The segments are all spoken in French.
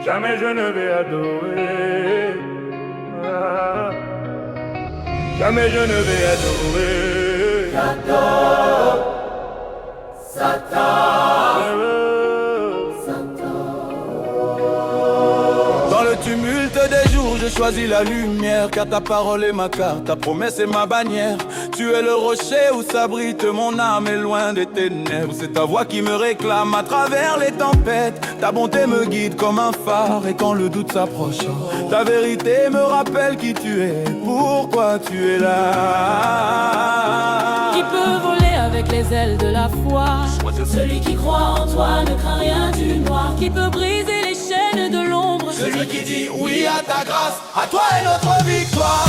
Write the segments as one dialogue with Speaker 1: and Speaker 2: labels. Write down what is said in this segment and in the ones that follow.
Speaker 1: Jamais je ne vais adorer. Ah. Jamais je ne vais adorer.
Speaker 2: Dans le tumulte des jours, je choisis la lumière, car ta parole est ma carte, ta promesse est ma bannière. Tu es le rocher où s'abrite mon âme et loin des ténèbres. C'est ta voix qui me réclame à travers les tempêtes. Ta bonté me guide comme un phare et quand le doute s'approche, ta vérité me rappelle qui tu es, pourquoi tu es là.
Speaker 3: Qui peut voler avec les ailes de la foi? Celui qui croit en toi ne craint rien du noir. Qui peut briser les chaînes de l'ombre?
Speaker 2: Celui qui dit oui à ta grâce, à toi est notre victoire.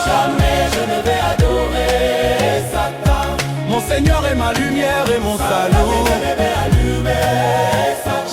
Speaker 3: Jamais je ne vais adorer Satan.
Speaker 2: Mon Seigneur est ma lumière et mon salut.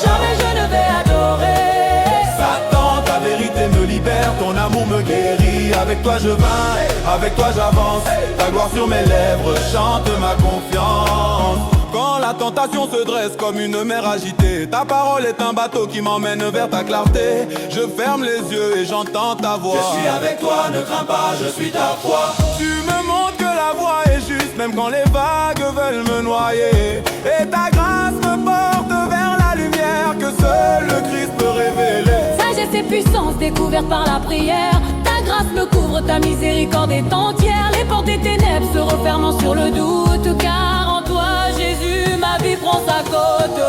Speaker 3: Jamais je ne vais adorer
Speaker 2: Satan, ta vérité me libère, ton amour me guérit. Avec toi je vins, avec toi j'avance. Ta gloire sur mes lèvres chante ma confiance. Quand la tentation se dresse comme une mer agitée, ta parole est un bateau qui m'emmène vers ta clarté. Je ferme les yeux et j'entends ta voix.
Speaker 4: Je suis avec toi, ne crains pas, je suis ta foi.
Speaker 2: Tu me montres que la voie est juste, même quand les vagues veulent me noyer. Et ta grâce me porte vers la lumière que seul le Christ peut révéler.
Speaker 3: sagesse et puissance découverte par la prière. Ta grâce me couvre, ta miséricorde est entière. Les portes des ténèbres se refermant sur le doute, car en toi Jésus ma vie prend sa cote.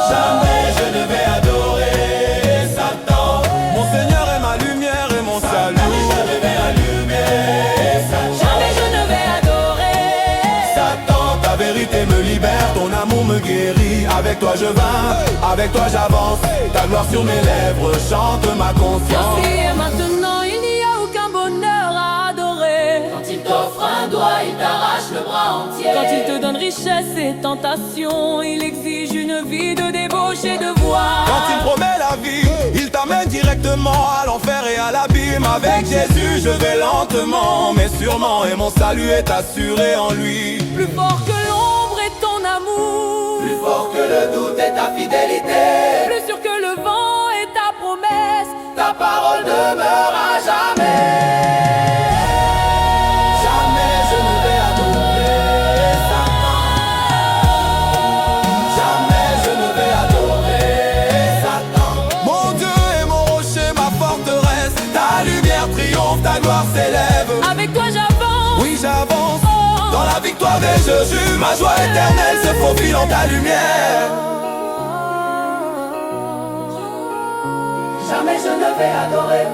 Speaker 4: Jamais je ne vais adorer Satan.
Speaker 2: Mon Seigneur est ma lumière et mon salut.
Speaker 4: Je vais allumer Satan.
Speaker 3: Jamais je ne vais adorer
Speaker 2: Satan, ta vérité me libère, ton amour me guérit. Avec toi je vins, avec toi j'avance. Ta gloire sur mes lèvres chante ma confiance.
Speaker 3: Et maintenant il n'y a aucun bonheur à adorer.
Speaker 4: Quand il t'offre un doigt, il t'arrache le bras entier.
Speaker 3: Quand il te donne richesse et tentation, il exige une vie de débauche et de voix.
Speaker 2: Quand il promet la vie, il t'amène directement à l'enfer et à l'abîme. Avec Jésus je vais lentement, mais sûrement, et mon salut est assuré en lui.
Speaker 3: Plus fort que l'ombre est ton amour,
Speaker 4: Plus fort que le doute est ta fidélité.
Speaker 3: plus sûr que le vent est ta promesse.
Speaker 4: Ta parole demeure à jamais. Jamais je ne vais adorer Satan. Jamais je ne vais adorer Satan.
Speaker 2: Mon Dieu est mon rocher, ma forteresse. Ta lumière triomphe, ta gloire s'élève.
Speaker 3: Avec toi j'avance,
Speaker 2: Oui j'avance,
Speaker 3: oh.
Speaker 2: dans la victoire de Jésus. Ma joie éternelle se faufile en ta lumière.
Speaker 4: Jamais je ne vais adorer.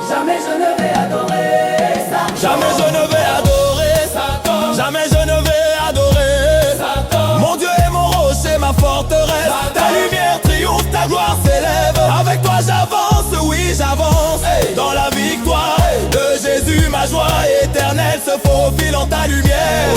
Speaker 4: Jamais je ne vais adorer Satan.
Speaker 2: Jamais je ne vais adorer
Speaker 4: Satan.
Speaker 2: Jamais je ne vais adorer
Speaker 4: Satan.
Speaker 2: Mon Dieu est mon rocher, ma forteresse. Ta lumière triomphe, ta gloire s'élève. Avec toi j'avance, oui j'avance. Dans la victoire de Jésus, ma joie éternelle se faufile en ta lumière.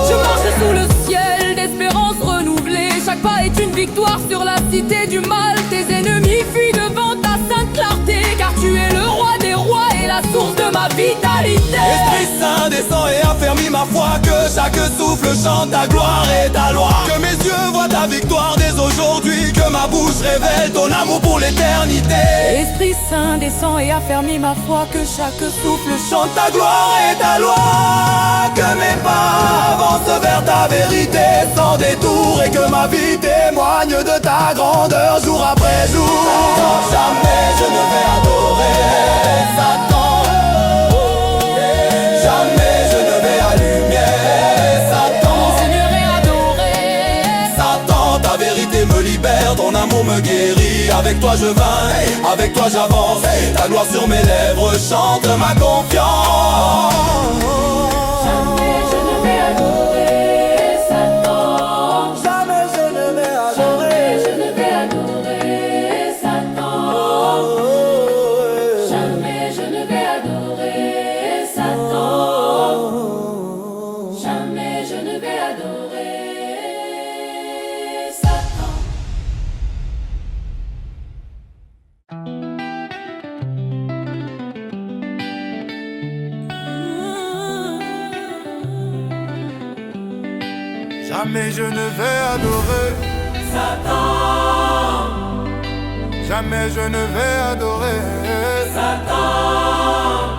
Speaker 3: Je marche sous le ciel d'espérance renouvelée. Chaque pas est une victoire sur la cité du mal. Tes ennemis fuient devant ta sainte clarté, car tu es le roi des rois et la source de ma vitalité.
Speaker 2: Esprit Saint descend et affermit ma foi. Que chaque souffle chante ta gloire et ta loi. Que mes yeux voient ta victoire dès aujourd'hui. Que ma bouche révèle ton amour pour l'éternité.
Speaker 3: Esprit Saint descend et affermit ma foi. Que chaque souffle chante
Speaker 2: Chante ta gloire et ta loi. Que mes pas avancent vers ta vérité sans détour. Et que ma vie témoigne de ta grandeur jour après jour.
Speaker 4: Jamais je ne vais adorer Satan. Jamais je ne vais allumer Satan.
Speaker 3: Mon Seigneur est adoré.
Speaker 2: Satan, ta vérité me libère, ton amour me guérit. Avec toi je vins, avec toi j'avance. Ta gloire sur mes lèvres chante ma confiance.
Speaker 3: Jamais je ne vais adorer Satan.
Speaker 2: Jamais je ne vais
Speaker 3: Jamais je ne vais adorer Satan. Jamais je ne vais adorer Satan. Jamais je ne vais adorer Satan.
Speaker 2: Jamais je ne vais adorer
Speaker 4: Satan.
Speaker 2: Jamais je ne vais adorer
Speaker 4: Satan.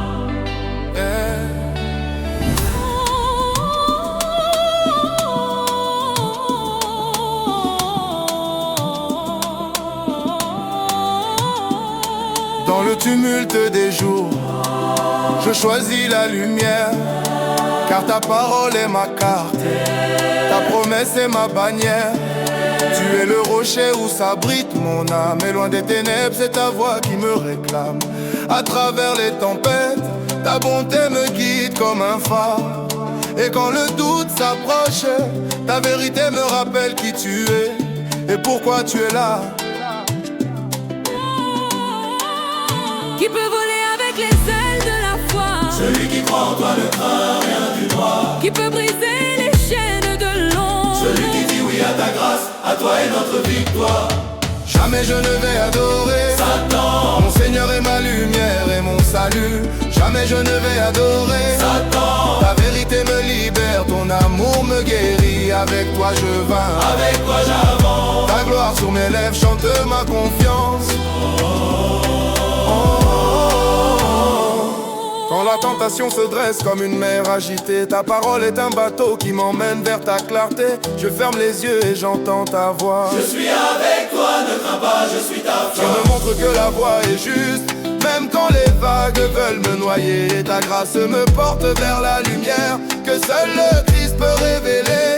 Speaker 2: Dans le tumulte des jours, je choisis la lumière, car ta parole est ma carte, ta promesse est ma bannière. Tu es le rocher où s'abrite mon âme, et loin des ténèbres, c'est ta voix qui me réclame. À travers les tempêtes, ta bonté me guide comme un phare. Et quand le doute s'approche, ta vérité me rappelle qui tu es et pourquoi tu es là.
Speaker 3: Qui peut voler avec les ailes de la foi?
Speaker 4: Celui qui croit en toi ne craint rien du droit.
Speaker 3: Qui peut briser les chaînes de l'ombre?
Speaker 4: Celui qui dit oui à ta grâce, à toi est notre victoire.
Speaker 2: Jamais je ne vais adorer
Speaker 4: Satan.
Speaker 2: Mon Seigneur est ma lumière et mon salut. Jamais je ne vais adorer
Speaker 4: Satan.
Speaker 2: Ta vérité me libère, ton amour me guérit. Avec toi je vins,
Speaker 4: Avec toi j'avance.
Speaker 2: ta gloire sur mes lèvres chante ma confiance. Quand la tentation se dresse comme une mer agitée, ta parole est un bateau qui m'emmène vers ta clarté. Je ferme les yeux et j'entends ta voix.
Speaker 4: Je suis avec toi, ne crains pas, je suis ta
Speaker 2: Tu
Speaker 4: foi.
Speaker 2: me montres que la voie est juste, même quand les vagues veulent me noyer. Ta grâce me porte vers la lumière que seul le Christ peut révéler.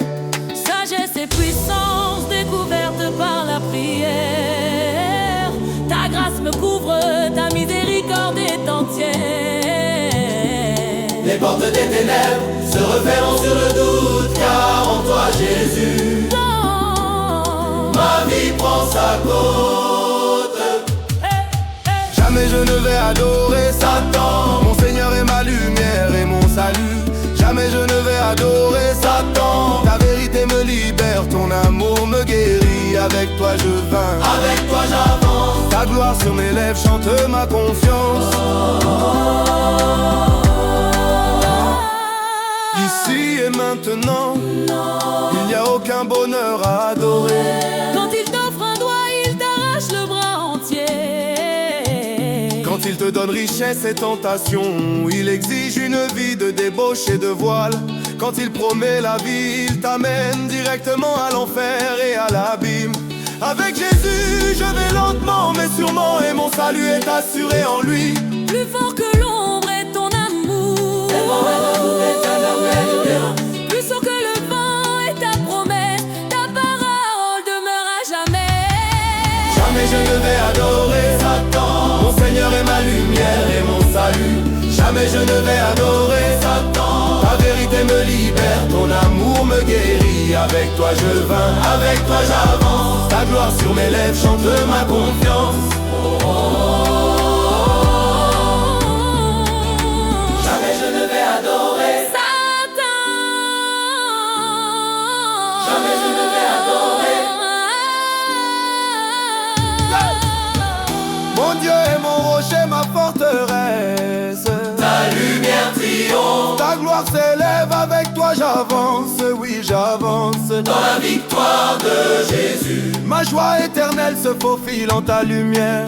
Speaker 3: Sagesse et puissance découverte par la prière. Ta grâce me couvre, ta miséricorde est entière.
Speaker 4: Les portes des ténèbres se refermeront sur le doute, car en toi Jésus, ma vie prend sa côte.
Speaker 2: Jamais je ne vais adorer Satan. Mon Seigneur est ma lumière et mon salut. Jamais je ne vais adorer Satan. Ta vérité me libère, ton amour me guérit. Avec toi je vins,
Speaker 4: Avec toi j'avance.
Speaker 2: ta gloire sur mes lèvres chante ma confiance. Ici et maintenant, il n'y a aucun bonheur à adorer.
Speaker 3: Quand il t'offre un doigt, il t'arrache le bras entier.
Speaker 2: Quand il te donne richesse et tentation, il exige une vie de débauche et de voile. Quand il promet la vie, il t'amène directement à l'enfer et à l'abîme. Avec Jésus, je vais lentement mais sûrement, et mon salut est assuré en lui.
Speaker 3: Plus fort que l'ombre est ton amour. Plus haut que le vent est ta promesse. Ta parole demeure à jamais.
Speaker 2: Jamais je ne vais adorer Satan. Mon Seigneur est ma lumière et mon salut. Jamais je ne vais adorer Satan. Ta vérité me libère, ton amour me guérit. Avec toi je vins, avec toi j'avance. Ta gloire sur mes lèvres chante ma confiance.
Speaker 4: Jamais je ne vais adorer.
Speaker 3: Satan.
Speaker 4: Jamais je ne vais adorer.
Speaker 2: Mon Dieu est mon rocher, ma forteresse.
Speaker 4: Ta lumière triomphe.
Speaker 2: Ta gloire s'élève, avec toi j'avance. Oui j'avance
Speaker 4: Dans la victoire de Jésus.
Speaker 2: Ma joie éternelle se faufile en ta lumière.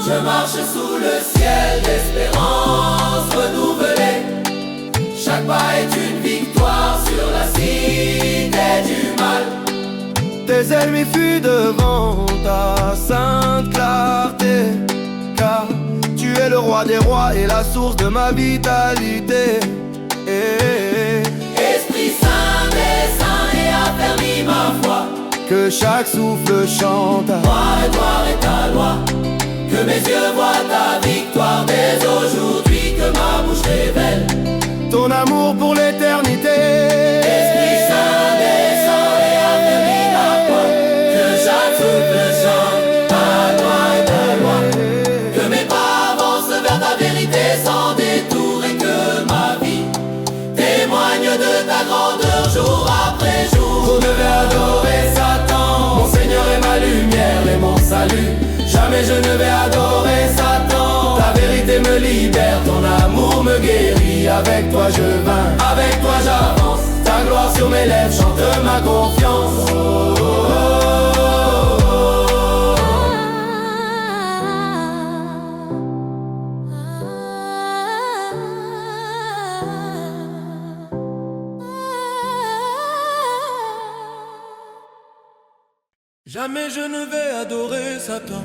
Speaker 4: Je marche sous le ciel d'espérance renouvelée. Chaque pas est une victoire sur la cité du mal.
Speaker 2: Tes ennemis fuient devant ta sainte clarté, car tu es le roi des rois et la source de ma vitalité.
Speaker 4: Esprit Saint descend et affermit ma foi.
Speaker 2: Que chaque souffle chante.
Speaker 4: Gloire est ta loi. Que mes yeux voient ta victoire dès aujourd'hui. Que ma bouche révèle
Speaker 2: ton amour pour l'éternité.
Speaker 4: Esprit Saint descend et affermit ma foi. Que chaque souffle chante. Ta gloire est ta loi. Que mes pas avancent vers ta vérité sans détour. Et que ma vie témoigne de ta grandeur jour après jour.
Speaker 2: Je ne vais adorer Satan. Mon Seigneur est ma lumière et mon salut. Jamais je ne vais adorer Satan. Ta vérité me libère, ton amour me guérit.
Speaker 4: avec toi je vins, avec toi j'avance. Ta gloire sur mes lèvres chante ma confiance.
Speaker 2: Jamais je ne vais adorer Satan.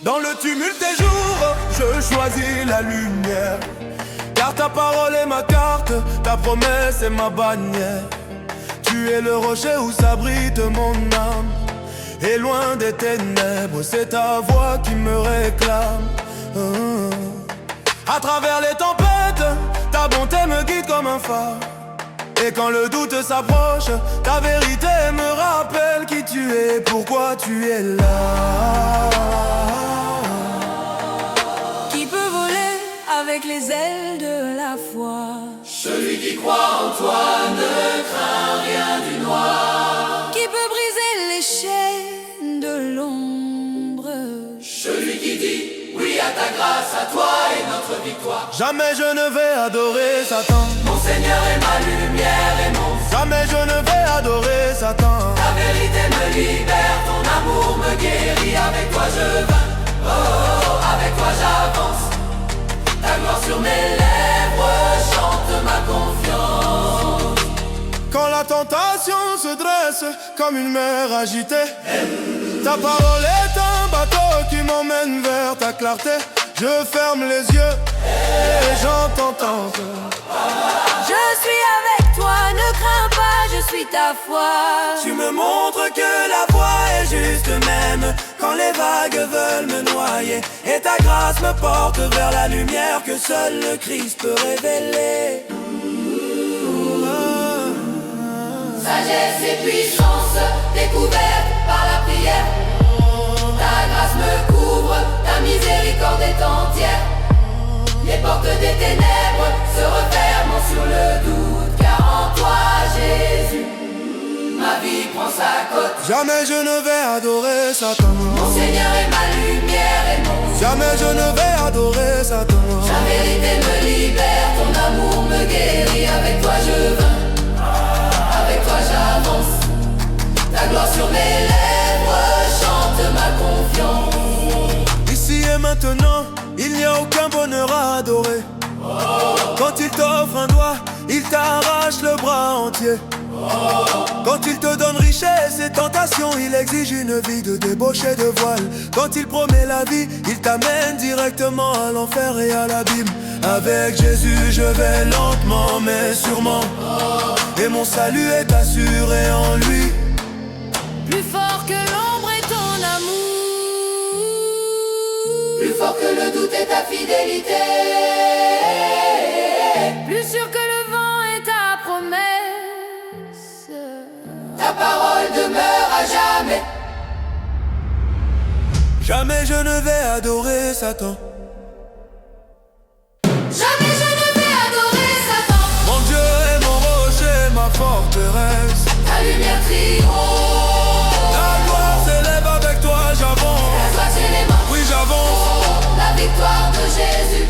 Speaker 2: Dans le tumulte des jours, je choisis la lumière. Car ta parole est ma carte, ta promesse est ma bannière. Tu es le rocher où s'abrite mon âme. Et loin des ténèbres, c'est ta voix qui me réclame. À travers les tempêtes, ta bonté me guide comme un phare. Et quand le doute s'approche, ta vérité me rappelle qui tu es, pourquoi tu es là.
Speaker 3: Qui peut voler avec les ailes de la foi?
Speaker 4: Celui qui croit en toi ne craint rien du noir.
Speaker 3: Qui peut briser les chaînes de l'ombre?
Speaker 4: Celui qui dit oui à ta grâce, à toi et notre victoire.
Speaker 2: Jamais je ne vais adorer Satan.
Speaker 4: Mon Seigneur est ma lumière et mon
Speaker 2: Jamais je ne vais adorer Satan.
Speaker 4: Ta vérité me libère, ton amour me guérit. Avec toi je vins, oh, avec toi j'avance. Ta gloire sur mes lèvres chante ma confiance.
Speaker 2: Quand la tentation se dresse comme une mer agitée, ta parole est un bateau qui m'emmène vers ta clarté. Je ferme les yeux et j'entends ton cœur.
Speaker 3: Je suis avec toi, ne crains pas, je suis ta foi.
Speaker 2: Tu me montres que la voie est juste même quand les vagues veulent me noyer. Et ta grâce me porte vers la lumière que seul le Christ peut révéler.
Speaker 4: Sagesse et puissance découverte par la prière. Ta grâce me couvre, ta miséricorde est entière. Les portes des ténèbres se referment sur le doute, car en toi Jésus, ma vie prend sa cote.
Speaker 2: Jamais je ne vais adorer Satan.
Speaker 4: Mon Seigneur est ma lumière et mon
Speaker 2: Jamais je ne vais adorer Satan.
Speaker 4: Ta vérité me libère, ton amour me guérit. Avec toi je vins, avec toi j'avance. Ta gloire sur mes lèvres chante ma confiance.
Speaker 2: Ici et maintenant, il n'y a aucun bonheur à adorer. Quand il t'offre un doigt, il t'arrache le bras entier. Quand il te donne richesse et tentation, il exige une vie de débauche et de voile. Quand il promet la vie, il t'amène directement à l'enfer et à l'abîme. Avec Jésus je vais lentement mais sûrement, et mon salut est assuré en lui.
Speaker 3: Plus fort que l'ombre est ton amour.
Speaker 4: Plus fort que le doute est ta fidélité.
Speaker 3: Plus sûr que le vent est ta promesse.
Speaker 4: Ta parole demeure à jamais.
Speaker 2: Jamais je ne vais adorer Satan.
Speaker 4: Jamais je ne vais adorer Satan.
Speaker 2: Mon Dieu est mon rocher, ma forteresse.
Speaker 4: Ta lumière triomphe.
Speaker 2: La gloire s'élève avec toi, j'avance.
Speaker 4: La joie c'est les mains.
Speaker 2: Oui j'avance.
Speaker 4: La victoire de Jésus.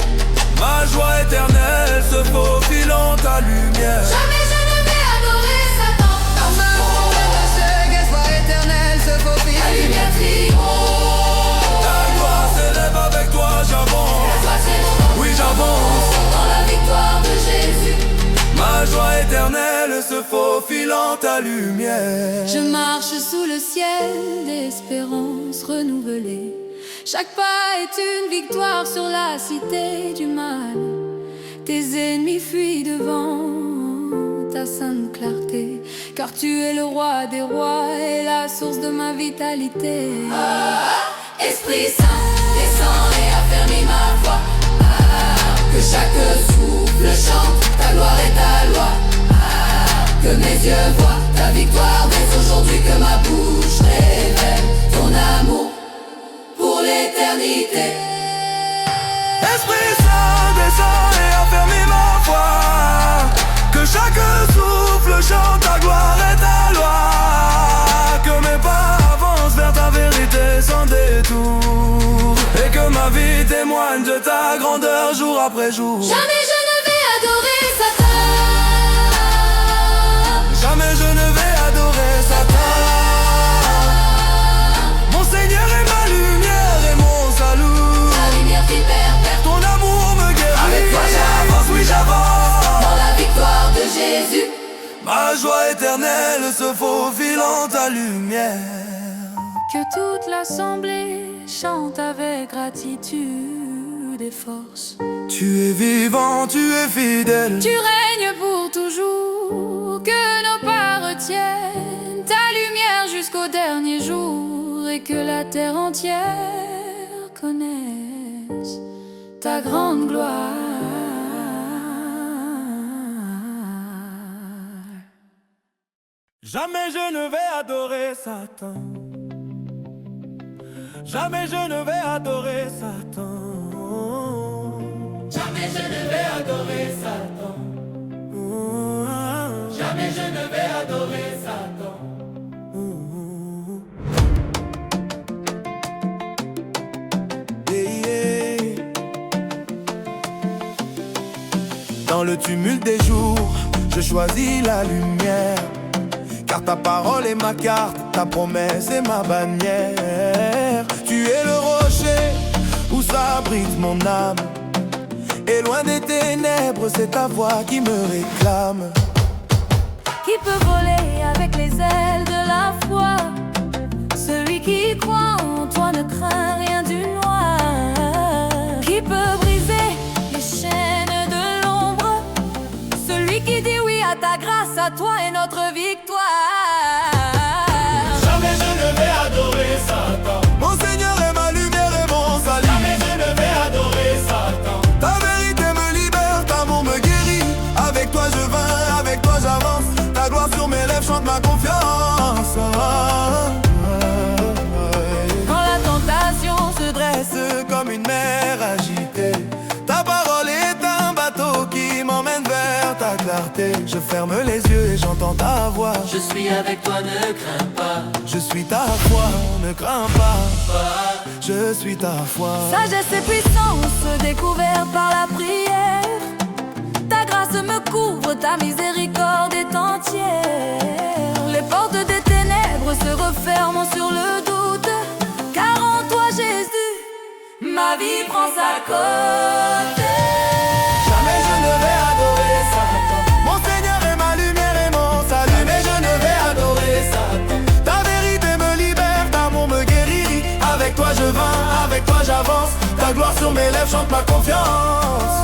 Speaker 2: Ma joie éternelle se faufile en ta lumière.
Speaker 4: Jamais je ne vais adorer Satan. Ta lumière triomphe.
Speaker 2: La gloire s'élève avec toi, j'avance.
Speaker 4: La joie c'est les mains.
Speaker 2: Oui j'avance.
Speaker 4: Dans la victoire de Jésus.
Speaker 2: Ma joie éternelle se faufile en ta lumière.
Speaker 3: Je marche sous le ciel d'espérance renouvelée. Chaque pas est une victoire sur la cité du mal. Tes ennemis fuient devant ta sainte clarté, car tu es le roi des rois et la source de ma vitalité.
Speaker 4: Esprit Saint, descends et affermis ma foi. Que chaque souffle chante ta gloire et ta loi. Que mes yeux voient ta victoire dès aujourd'hui, que ma bouche révèle
Speaker 2: ma vie témoigne de ta grandeur jour après jour.
Speaker 3: Jamais je ne vais adorer Satan.
Speaker 2: Jamais je ne vais adorer Satan. Mon Seigneur est ma lumière et mon salut.
Speaker 3: La lumière qui perd.
Speaker 2: Ton amour me guérit. Avec toi j'avance, oui j'avance.
Speaker 3: Dans la victoire de Jésus.
Speaker 2: Ma joie éternelle se faufile en ta lumière.
Speaker 3: Que toute l'assemblée chante avec gratitude et force.
Speaker 2: Tu es vivant, tu es fidèle.
Speaker 3: Tu règnes pour toujours. Que nos pas retiennent ta lumière jusqu'au dernier jour. Et que la terre entière connaisse ta grande gloire.
Speaker 2: Jamais je ne vais adorer Satan. Jamais je ne vais adorer Satan.
Speaker 4: Jamais je ne vais adorer Satan. Jamais je ne vais adorer Satan.
Speaker 2: Dans le tumulte des jours, je choisis la lumière. Car ta parole est ma carte, ta promesse est ma bannière. Tu es le rocher où s'abrite mon âme. Et loin des ténèbres, c'est ta voix qui me réclame.
Speaker 3: Qui peut voler avec les ailes de la foi? Celui qui croit en toi ne craint rien du noir. Qui peut briser les chaînes de l'ombre? Celui qui dit oui à ta grâce, à toi est notre victoire.
Speaker 4: Jamais je ne vais adorer Satan.
Speaker 2: Mon Seigneur est ma lumière et mon salut.
Speaker 4: Jamais je ne vais adorer Satan.
Speaker 2: Ta vérité me libère, ta amour me guérit. Avec toi je vins, avec toi j'avance. Ta gloire sur mes lèvres chante ma confiance. Quand la tentation se dresse comme une mer agitée, ta parole est un bateau qui m'emmène vers ta clarté. Je ferme les yeux et j'entends ta voix.
Speaker 4: Je suis avec toi, ne crains pas.
Speaker 2: Je suis ta foi, ne crains pas. Je suis ta foi.
Speaker 3: Sagesse et puissance découverte par la prière. Ta grâce me couvre, ta miséricorde est entière. Les portes des ténèbres se referment sur le doute. Car en toi Jésus, ma vie prend sa cote.
Speaker 2: Jamais je ne vais adorer Satan. Mon Seigneur est ma lumière et mon salut.
Speaker 4: Jamais je ne vais adorer Satan.
Speaker 2: Ta vérité me libère, ta amour me guérit. Avec toi je vins, avec toi j'avance. Ta gloire sur mes lèvres chante ma confiance.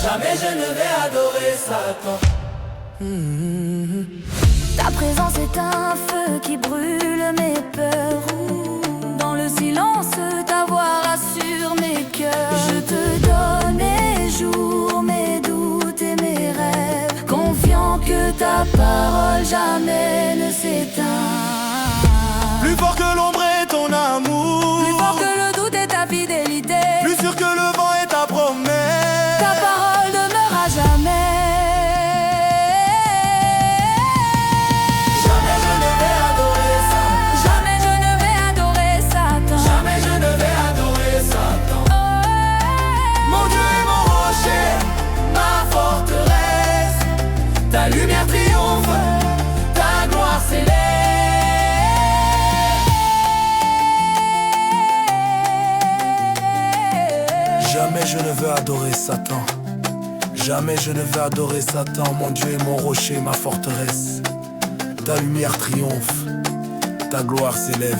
Speaker 4: Jamais je ne vais adorer Satan.
Speaker 3: Ta présence est un feu qui brûle mes peurs. Dans le silence, ta voix rassure mes cœurs. Je te donne mes jours, mes doutes et mes rêves, confiant que ta parole jamais ne s'éteint.
Speaker 2: Plus fort que l'ombre est ton amour.
Speaker 3: Plus fort que le doute est ta fidélité.
Speaker 2: Plus sûr que le vent est ta promesse.
Speaker 3: Ta parole demeure à jamais.
Speaker 4: Jamais je ne vais adorer Satan.
Speaker 3: Jamais je ne vais adorer Satan.
Speaker 4: Jamais je ne vais adorer Satan.
Speaker 2: Mon Dieu est mon rocher,
Speaker 4: Ma forteresse, ta lumière triomphe, ta gloire s'élève.
Speaker 2: jamais je ne veux adorer Satan. Jamais je ne veux adorer Satan. Mon Dieu est mon rocher, ma forteresse. Ta lumière triomphe, ta gloire s'élève.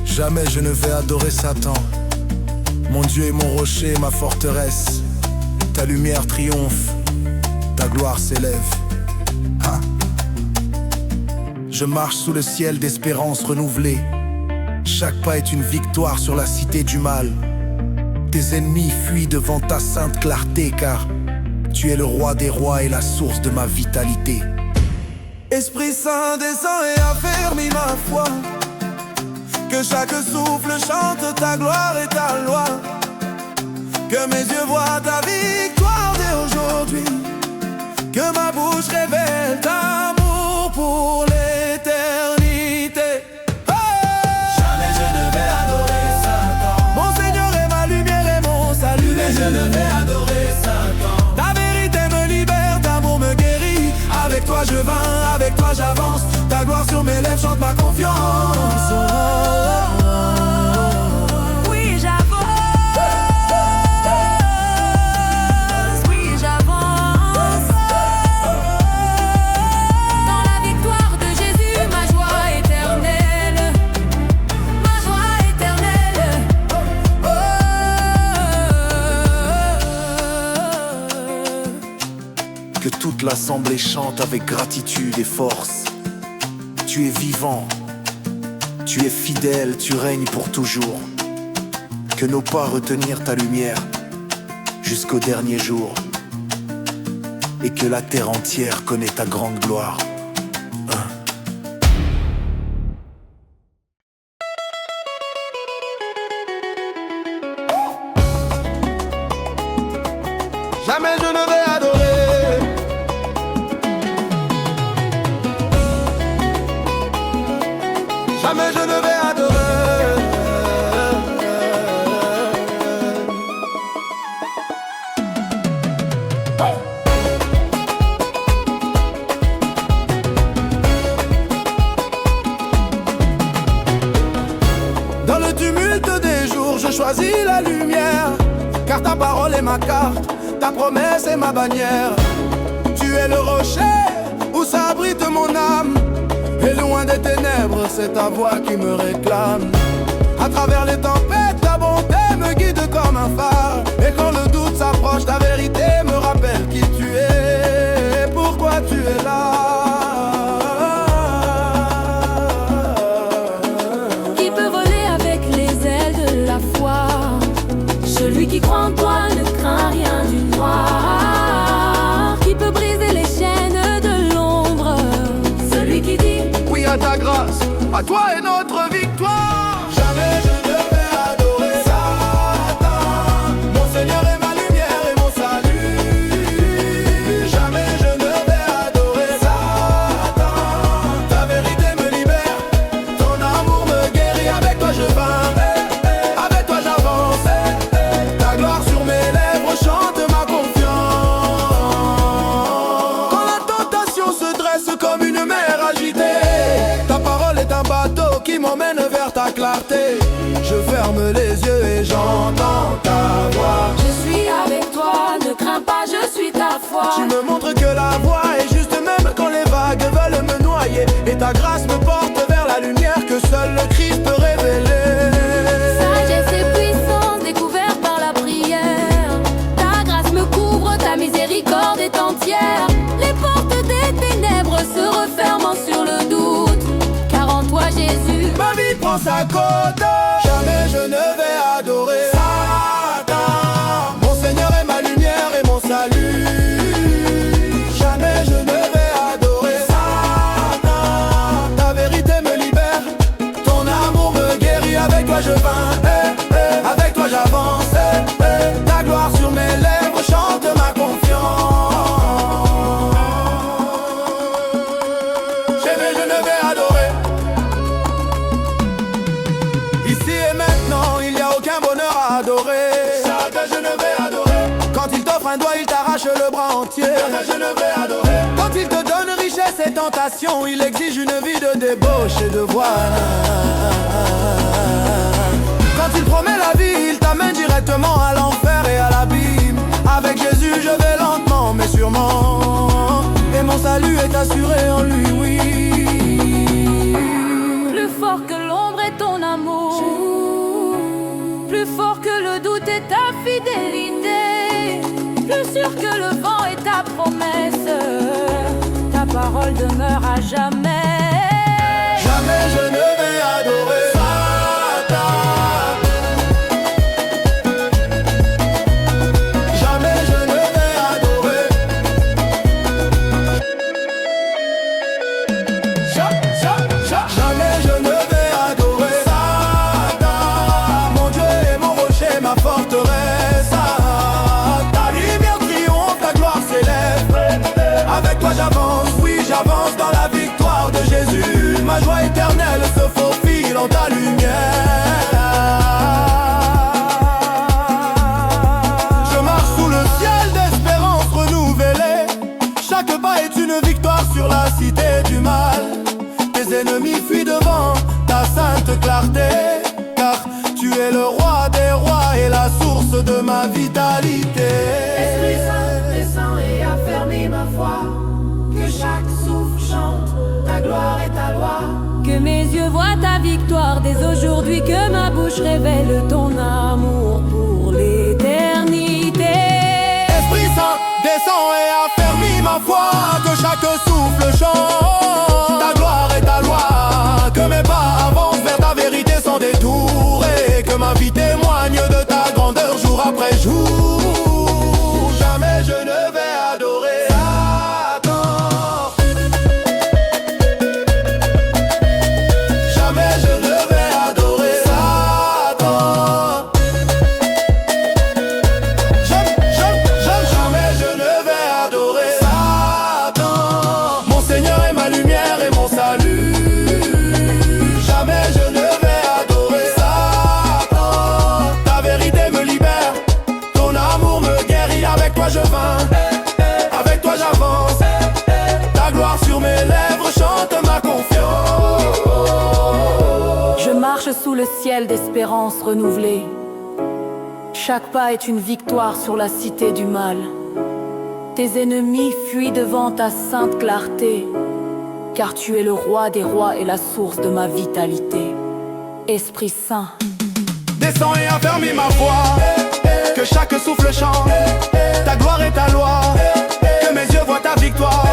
Speaker 2: Jamais je ne vais adorer Satan. Mon Dieu est mon rocher, ma forteresse.
Speaker 5: ta lumière triomphe, ta gloire s'élève. Ah. Je marche sous le ciel d'espérance renouvelée. Chaque pas est une victoire sur la cité du mal. Tes ennemis fuient devant ta sainte clarté, car tu es le roi des rois et la source de ma vitalité.
Speaker 2: Esprit Saint descend et affermit ma foi, que chaque souffle chante ta gloire et ta loi, que mes yeux voient ta victoire dès aujourd'hui, que ma bouche révèle ta amour pour l'éternité. Jamais je ne vais adorer Satan. Mon Seigneur est ma lumière et mon salut. Mais je ne vais adorer Satan. Ta vérité me libère, ta amour me guérit. Avec toi je vins, avec toi j'avance. Ta gloire sur mes lèvres chante ma confiance.
Speaker 3: Oui, j'avance. Oui, j'avance. Dans la victoire de Jésus, ma joie éternelle. Ma joie éternelle.
Speaker 5: Que toute l'assemblée chante avec gratitude et force. Tu es vivant, tu es fidèle, tu règnes pour toujours. Que nos pas retenir ta lumière jusqu'au dernier jour. Et que la terre entière connaît ta grande gloire.
Speaker 2: Jamais je ne vais adorer. Jamais je ne vais adorer. Dans le tumulte des jours, je choisis la lumière, car ta parole est ma carte, ta promesse est ma bannière. Tu es le rocher où s'abrite mon âme, et loin des ténèbres, c'est ta voix qui me réclame. À travers les tempêtes, ta bonté me guide comme un phare, et quand le doute s'approche, ta vérité me rappelle qui tu es et pourquoi tu es là.
Speaker 3: Qui peut voler avec les ailes de la foi? Celui qui croit en toi ne craint rien du noir. Qui peut briser les chaînes de l'ombre? Celui qui dit
Speaker 2: oui à ta grâce, à toi est notre victoire. Jamais je ne vais adorer Satan. Mon Seigneur est ma lumière et mon salut. Jamais je ne vais adorer Satan. Ta vérité me libère, ton amour me guérit. Avec toi je vins, avec toi j'avance. Ta gloire sur mes lèvres chante ma confiance. Quand la tentation se dresse comme une mer agitée, ta parole est un bateau qui m'emmène vers ta clarté. Je ferme les yeux et j'entends ta voix.
Speaker 3: je suis avec toi, ne crains pas, je suis ta foi.
Speaker 2: Tu me montres que la voie est juste même quand les vagues veulent me noyer. Et ta grâce me porte vers la lumière que seul le Christ peut révéler.
Speaker 3: Sagesse et puissance découverte par la prière. Ta grâce me couvre, ta miséricorde est entière. Les portes des ténèbres se referment sur le doute, car en toi Jésus,
Speaker 2: Ma vie prend sa cote. Jamais je ne vais adorer Satan. Mon Seigneur est ma lumière et mon salut. Jamais je ne vais adorer Satan. Ta vérité me libère, ton amour me guérit. Avec toi je vins, avec toi j'avance. Ta gloire sur mes lèvres chante ma confiance. Jamais je ne vais adorer. Ici et maintenant, il n'y a aucun bonheur à adorer. Satan, je ne vais adorer. Quand il t'offre un doigt, il t'arrache le bras entier. Satan, je ne vais adorer. Quand il te donne richesse et tentation, il exige une vie de débauche et de voile. Quand il promet la vie, il t'amène directement à l'enfer et à l'abîme. Avec Jésus, je vais lentement mais sûrement, et mon salut est assuré en lui, oui.
Speaker 3: plus fort que l'ombre est ton amour, plus fort que le doute est ta fidélité, plus sûr que le vent est ta promesse. Ta parole demeure à jamais.
Speaker 2: Jamais je ne vais adorer Satan. Jamais je ne vais adorer. Jamais je ne vais adorer Satan. Mon Dieu est mon rocher, ma forteresse. Ta lumière triomphe, ta gloire s'élève. Avec toi j'avance, oui j'avance dans la victoire de Jésus. Ma joie éternelle se faufile en ta lumière. Je marche sous le ciel d'espérance renouvelée. Chaque pas est une victoire sur la cité du mal. Tes ennemis fuient devant ta sainte clarté. Car tu es le roi des rois et la source de ma vitalité.
Speaker 4: Esprit Saint, descends et affermis ma foi. Que chaque souffle chante ta gloire et ta loi.
Speaker 3: Que mes yeux voient ta victoire dès aujourd'hui. Que ma bouche révèle ton amour pour l'éternité.
Speaker 2: Esprit Saint, descends et affermis ma foi. Que chaque souffle chante ta gloire et ta loi. Que mes pas avancent vers ta vérité sans détour. Et que ma vie témoigne de ta grandeur jour après jour. Jamais je ne vais adorer Satan. Jamais je ne vais adorer Satan. Jamais je ne vais adorer Satan. Mon Seigneur est ma lumière et mon salut. Jamais je ne vais adorer Satan. Ta vérité me libère, ton amour me guérit. Avec toi je vins, avec toi j'avance. Ta gloire sur mes lèvres chante ma confiance.
Speaker 3: Je marche sous le ciel d'espérance renouvelée. Chaque pas est une victoire sur la cité du mal. Tes ennemis fuient devant ta sainte clarté. Car tu es le roi des rois et la source de ma vitalité. Esprit Saint,
Speaker 2: Descends et affermis ma foi. Que chaque souffle chante ta gloire et ta loi. Que mes yeux voient ta victoire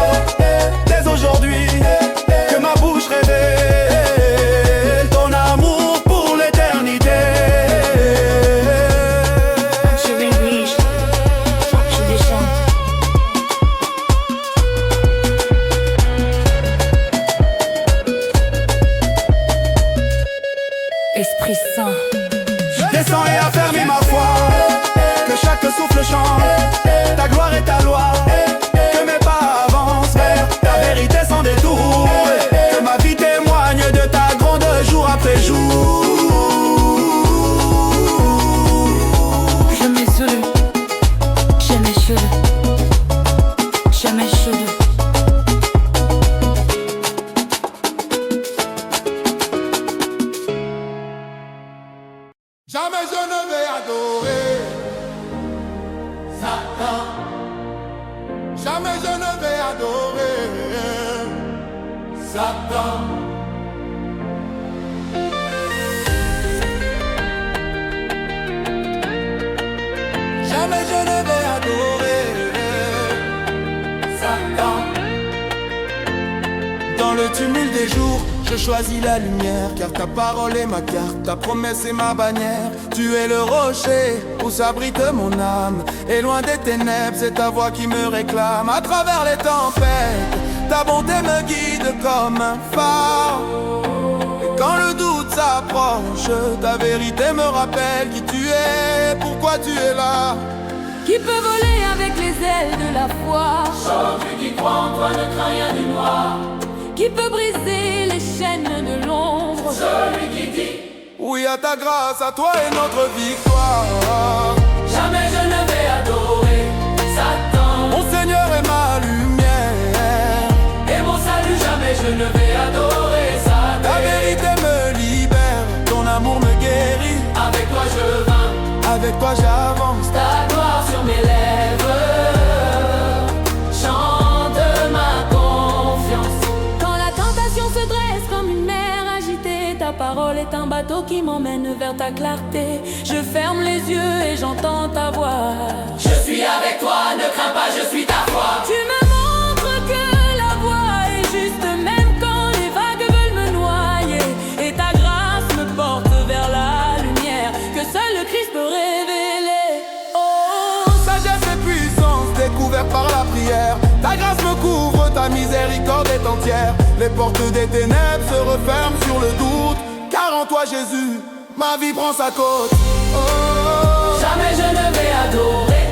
Speaker 2: dès aujourd'hui. Que ma bouche révèle ton amour pour l'éternité.
Speaker 3: je réjouis, je déchante. Esprit Saint,
Speaker 2: Descends et affermis ma foi. Que chaque souffle chante ta gloire et ta loi. Que mes pas avancent vers ta vérité sans détour. Que ma vie témoigne de ta grandeur jour après jour.
Speaker 3: jamais seul, jamais seul, jamais seul.
Speaker 2: Jamais je ne vais adorer Satan. Jamais je ne vais adorer Satan. Jamais je ne vais adorer Satan. Dans le tumulte des jours, je choisis la lumière. Car ta parole est ma carte, ta promesse est ma bannière. Tu es le rocher où s'abrite mon âme. Et loin des ténèbres, c'est ta voix qui me réclame. À travers les tempêtes, ta bonté me guide comme un phare. Et quand le doute s'approche, ta vérité me rappelle qui tu es, pourquoi tu es là.
Speaker 3: Qui peut voler avec les ailes de la foi?
Speaker 4: Celui qui croit en toi ne craint rien du noir.
Speaker 3: Qui peut briser les chaînes de l'ombre?
Speaker 4: Celui qui dit
Speaker 2: oui à ta grâce, à toi est notre victoire.
Speaker 4: jamais je ne vais adorer Satan.
Speaker 2: Mon Seigneur est ma lumière.
Speaker 4: Et mon salut, jamais je ne vais adorer Satan.
Speaker 2: Ta vérité me libère, ton amour me guérit.
Speaker 4: Avec toi je vins,
Speaker 2: Avec toi j'avance.
Speaker 4: ta gloire sur mes lèvres. Chante ma confiance.
Speaker 3: Quand la tentation se dresse comme une mer agitée, ta parole est un bateau qui m'emmène vers ta clarté. Je ferme les yeux et j'entends ta voix.
Speaker 4: Je suis avec toi, ne crains pas, je suis ta foi.
Speaker 3: Tu me montres que la voie est juste, même quand les vagues veulent me noyer. Et ta grâce me porte vers la lumière que seul le Christ peut révéler.
Speaker 2: Oh, sagesse et puissance découverte par la prière. Ta grâce me couvre, ta miséricorde est entière. Les portes des ténèbres se referment sur le doute, car en toi Jésus, ma vie prend sa côte. Oh,
Speaker 4: Jamais je ne vais adorer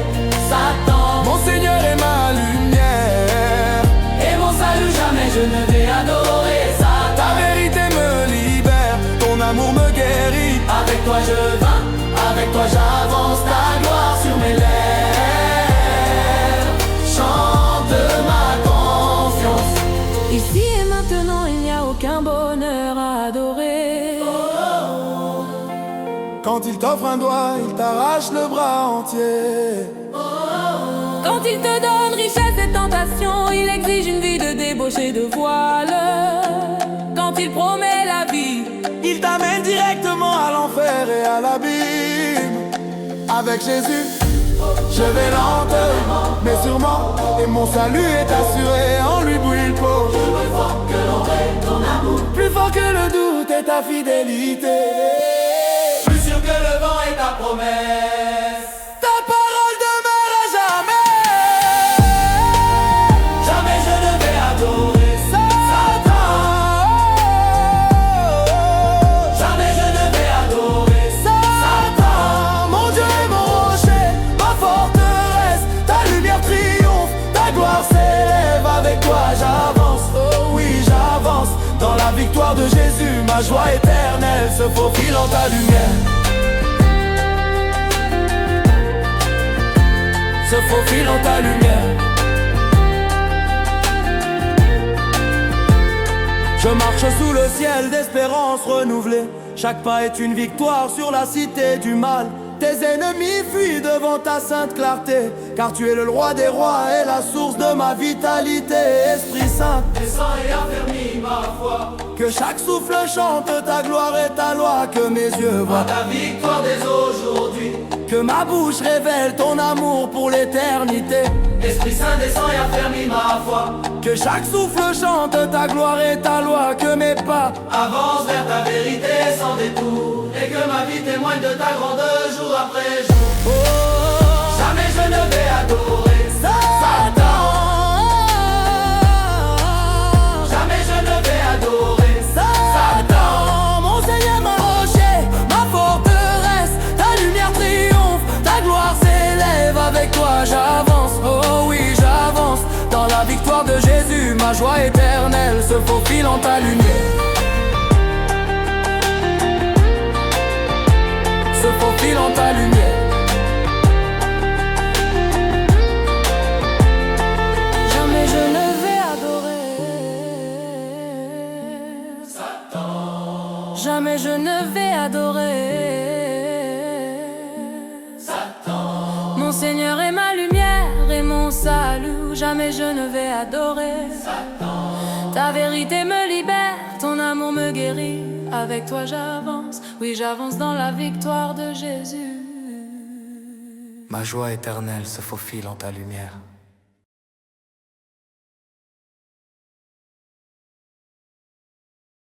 Speaker 4: Satan.
Speaker 2: mon Seigneur est ma lumière.
Speaker 4: Et mon salut, jamais je ne vais adorer Satan.
Speaker 2: Ta vérité me libère, ton amour me guérit.
Speaker 4: Avec toi je vins, avec toi j'avance, ta gloire sur mes lèvres. Chante ma confiance.
Speaker 3: Ici et maintenant, il n'y a aucun bonheur à adorer.
Speaker 2: Quand il t'offre un doigt, il t'arrache le bras entier.
Speaker 3: Quand il te donne richesse et tentation, il exige une vie de débauche et de voile. Quand il promet la vie,
Speaker 2: Il t'amène directement à l'enfer et à l'abîme. Avec Jésus, je vais lentement, mais sûrement. Et mon salut est assuré, en lui brille peau.
Speaker 4: Plus fort que l'orée, ton amour.
Speaker 2: Plus fort que le doute est ta fidélité.
Speaker 4: Plus sûr que le vent est ta promesse.
Speaker 2: Ta parole demeure à jamais.
Speaker 4: Jamais je ne vais adorer Satan. Jamais je ne vais adorer
Speaker 2: Satan, mon Dieu est mon rocher, ma forteresse. Ta lumière triomphe, ta gloire s'élève. Avec toi j'avance, oh oui j'avance. Dans la victoire de Jésus, ma joie éternelle se faufile en ta lumière. Se faufile en ta lumière. Je marche sous le ciel d'espérance renouvelée. Chaque pas est une victoire sur la cité du mal. Tes ennemis fuient devant ta sainte clarté, car tu es le roi des rois et la source de ma vitalité. Esprit Saint,
Speaker 4: descends et affermis ma foi.
Speaker 2: que chaque souffle chante ta gloire et ta loi. Que mes yeux voient
Speaker 4: Ta victoire dès aujourd'hui.
Speaker 2: que ma bouche révèle ton amour pour l'éternité.
Speaker 4: Esprit Saint, descends et affermis ma foi.
Speaker 2: Que chaque souffle chante ta gloire et ta loi. Que mes pas
Speaker 4: Avance vers ta vérité sans détour. Et que ma vie témoigne de ta grandeur jour après jour.
Speaker 2: oh,
Speaker 4: Jamais je ne vais adorer
Speaker 2: Satan.
Speaker 4: Jamais je ne vais adorer
Speaker 2: Satan, mon Seigneur, ma rocher, ma forteresse. Ta lumière triomphe, ta gloire s'élève. Avec toi j'avance, oh oui j'avance. Dans la victoire de Jésus, ma joie éternelle se faufile en ta lumière. Se faufile en ta lumière.
Speaker 3: jamais je ne vais adorer
Speaker 4: Satan.
Speaker 3: Jamais je ne vais adorer
Speaker 4: Satan.
Speaker 3: Mon Seigneur est ma lumière et mon salut. Jamais je ne vais adorer
Speaker 4: Satan.
Speaker 3: Ta vérité me libère, ton amour me guérit. Avec toi j'avance, oui j'avance dans la victoire de Jésus.
Speaker 2: Ma joie éternelle se faufile en ta lumière.